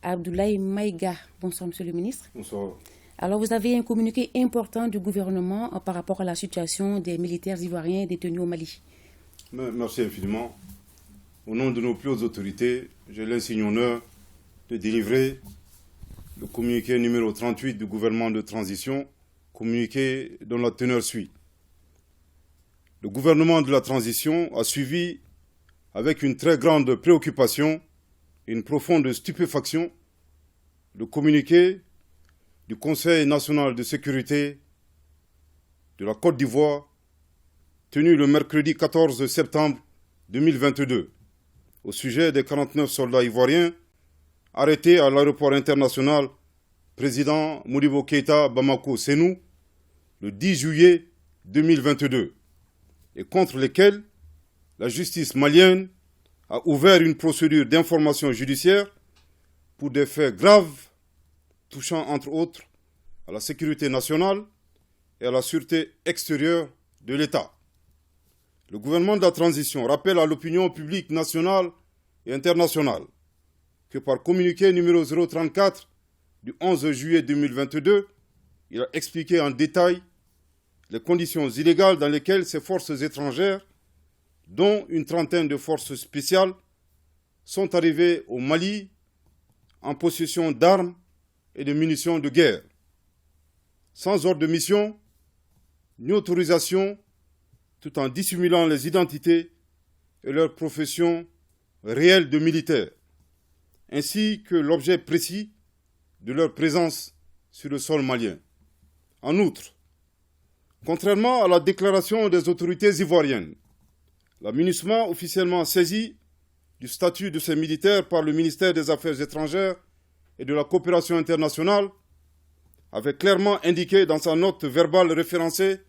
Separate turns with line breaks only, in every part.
Abdoulaye Maïga. Bonsoir, Monsieur le ministre.
Bonsoir.
Alors, vous avez un communiqué important du gouvernement par rapport à la situation des militaires ivoiriens détenus au Mali.
Merci infiniment. Au nom de nos plus hautes autorités, j'ai l'insigne honneur de délivrer le communiqué numéro 38 du gouvernement de transition, communiqué dont la teneur suit. Le gouvernement de la transition a suivi avec une très grande préoccupation et une profonde stupéfaction le communiqué du Conseil national de sécurité de la Côte d'Ivoire tenu le mercredi 14 septembre 2022 au sujet des 49 soldats ivoiriens arrêtés à l'aéroport international président Modibo Keïta Bamako Sénou le 10 juillet 2022 et contre lesquels la justice malienne a ouvert une procédure d'information judiciaire pour des faits graves touchant entre autres à la sécurité nationale et à la sûreté extérieure de l'État. Le gouvernement de la transition rappelle à l'opinion publique nationale et internationale que par communiqué numéro 034 du 11 juillet 2022, il a expliqué en détail les conditions illégales dans lesquelles ces forces étrangères, dont une trentaine de forces spéciales, sont arrivées au Mali en possession d'armes et de munitions de guerre, sans ordre de mission ni autorisation, tout en dissimulant les identités et leur profession réelle de militaires, ainsi que l'objet précis de leur présence sur le sol malien. En outre, contrairement à la déclaration des autorités ivoiriennes, la MINUSMA, officiellement saisie du statut de ces militaires par le ministère des Affaires étrangères et de la coopération internationale, avait clairement indiqué dans sa note verbale référencée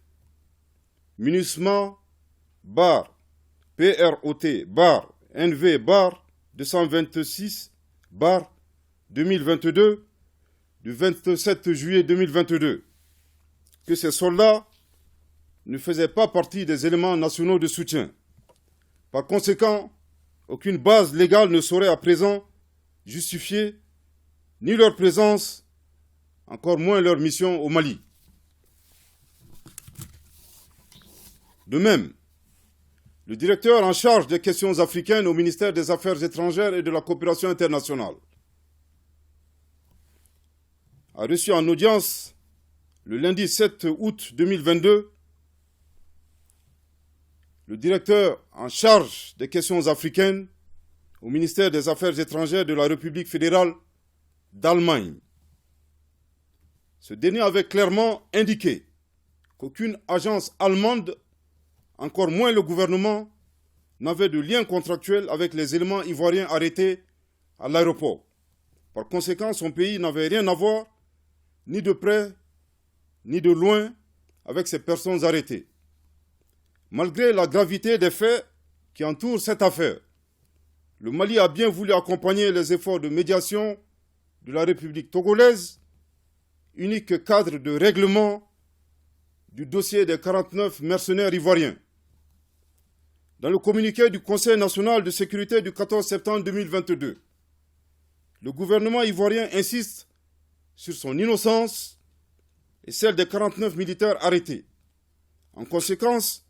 MINUSMA bar PROT bar NV bar 226 bar 2022 du 27 juillet 2022 que ces soldats ne faisaient pas partie des éléments nationaux de soutien. Par conséquent, aucune base légale ne saurait à présent justifier ni leur présence, encore moins leur mission au Mali. De même, le directeur en charge des questions africaines au ministère des Affaires étrangères et de la coopération internationale a reçu en audience le lundi 7 août 2022 le directeur en charge des questions africaines au ministère des Affaires étrangères de la République fédérale d'Allemagne. Ce dernier avait clairement indiqué qu'aucune agence allemande, encore moins le gouvernement, n'avait de lien contractuel avec les éléments ivoiriens arrêtés à l'aéroport. Par conséquent, son pays n'avait rien à voir, ni de près, ni de loin, avec ces personnes arrêtées. Malgré la gravité des faits qui entourent cette affaire, le Mali a bien voulu accompagner les efforts de médiation de la République togolaise, unique cadre de règlement du dossier des 49 mercenaires ivoiriens. Dans le communiqué du Conseil national de sécurité du 14 septembre 2022, le gouvernement ivoirien insiste sur son innocence et celle des 49 militaires arrêtés. En conséquence,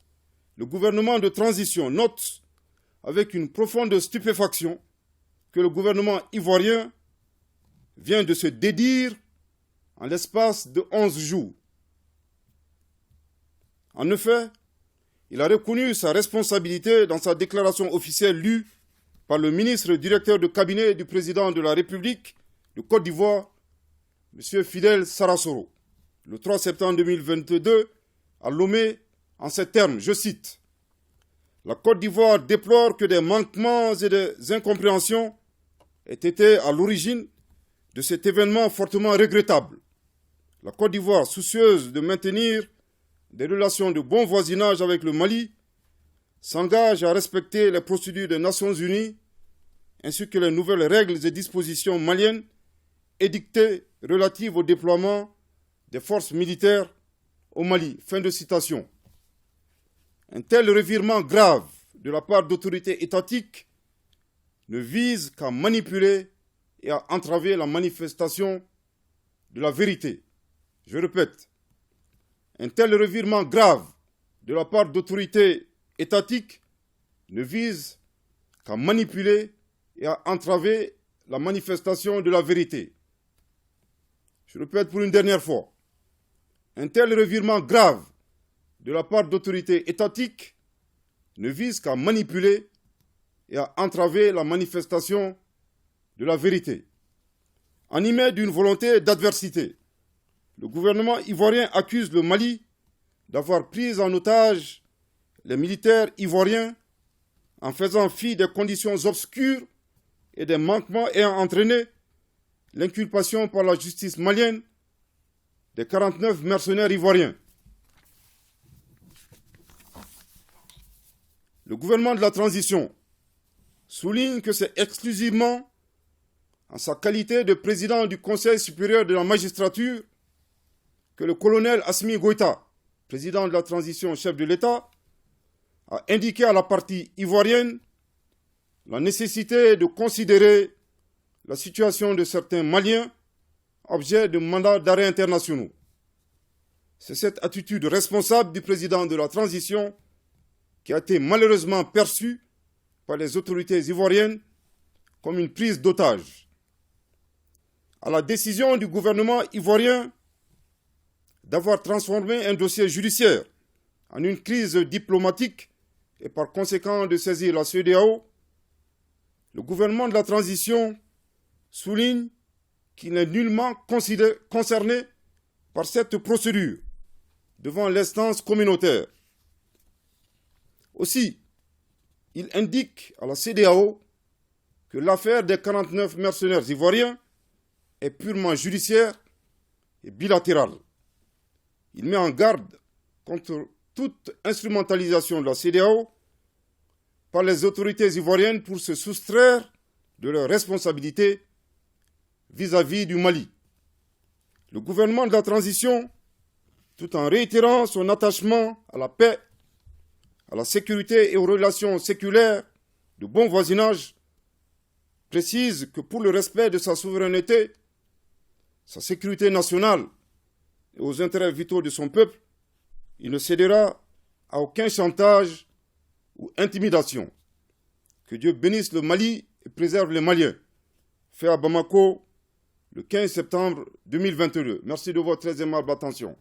le gouvernement de transition note avec une profonde stupéfaction que le gouvernement ivoirien vient de se dédire en l'espace de 11 jours. En effet, il a reconnu sa responsabilité dans sa déclaration officielle lue par le ministre directeur de cabinet du président de la République de Côte d'Ivoire, M. Fidel Sarasoro, le 3 septembre 2022, à Lomé, en ces termes, je cite, « La Côte d'Ivoire déplore que des manquements et des incompréhensions aient été à l'origine de cet événement fortement regrettable. La Côte d'Ivoire, soucieuse de maintenir des relations de bon voisinage avec le Mali, s'engage à respecter les procédures des Nations Unies ainsi que les nouvelles règles et dispositions maliennes édictées relatives au déploiement des forces militaires au Mali. » Fin de citation. Un tel revirement grave de la part d'autorités étatiques ne vise qu'à manipuler et à entraver la manifestation de la vérité. Je répète, un tel revirement grave de la part d'autorités étatiques ne vise qu'à manipuler et à entraver la manifestation de la vérité. Je répète pour une dernière fois, un tel revirement grave de la part d'autorités étatiques ne vise qu'à manipuler et à entraver la manifestation de la vérité. Animé d'une volonté d'adversité, le gouvernement ivoirien accuse le Mali d'avoir pris en otage les militaires ivoiriens en faisant fi des conditions obscures et des manquements ayant entraîné l'inculpation par la justice malienne des 49 mercenaires ivoiriens. Le gouvernement de la transition souligne que c'est exclusivement en sa qualité de président du Conseil supérieur de la magistrature que le colonel Assimi Goïta, président de la transition, chef de l'État, a indiqué à la partie ivoirienne la nécessité de considérer la situation de certains Maliens objet de mandats d'arrêt internationaux. C'est cette attitude responsable du président de la transition qui a été malheureusement perçue par les autorités ivoiriennes comme une prise d'otage. À la décision du gouvernement ivoirien d'avoir transformé un dossier judiciaire en une crise diplomatique et par conséquent de saisir la CEDEAO, le gouvernement de la transition souligne qu'il n'est nullement concerné par cette procédure devant l'instance communautaire. Aussi, il indique à la CEDEAO que l'affaire des 49 mercenaires ivoiriens est purement judiciaire et bilatérale. Il met en garde contre toute instrumentalisation de la CEDEAO par les autorités ivoiriennes pour se soustraire de leurs responsabilités vis-à-vis du Mali. Le gouvernement de la transition, tout en réitérant son attachement à la paix, à la sécurité et aux relations séculaires de bon voisinage, précise que pour le respect de sa souveraineté, sa sécurité nationale et aux intérêts vitaux de son peuple, il ne cédera à aucun chantage ou intimidation. Que Dieu bénisse le Mali et préserve les Maliens. Fait à Bamako le 15 septembre 2022. Merci de votre très aimable attention.